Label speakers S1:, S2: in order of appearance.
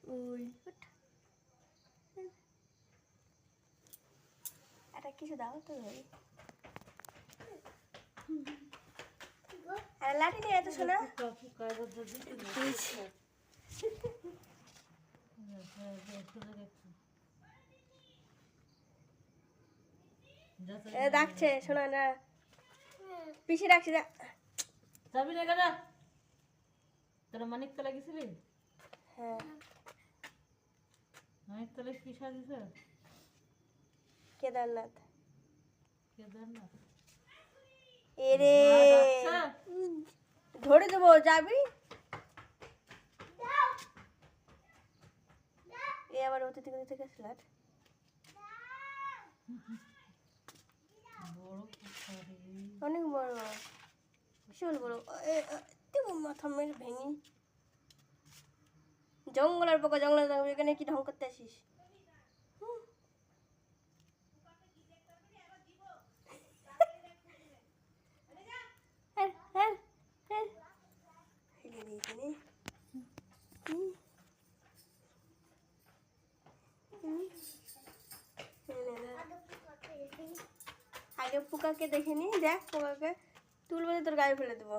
S1: ওই এটা কিছু দাও তো ভাই আর লাঠি নিয়ে এত শোনা ডাকছে শোনা না পিছিয়ে ডাকছে
S2: যাবি না কেন তোরা মানিকতলা গেছিলি?
S1: হ্যাঁ
S2: মানিকতলা কি সাজিয়েছে?
S1: কেদারনাথ
S2: কেদারনাথ
S1: এরে ধরে দেবো যাবি এ আবার অতিথি থেকে আসলার অনেক বড় বিশাল বড় মাথা মেরে ভেঙে জঙ্গলের পোকা জঙ্গলের এখানে কি ঢং করতে আসিস আগে পোকাকে দেখে নি দেখ পোকাকে তুলবে তোর গায়ে ফেলে দেবো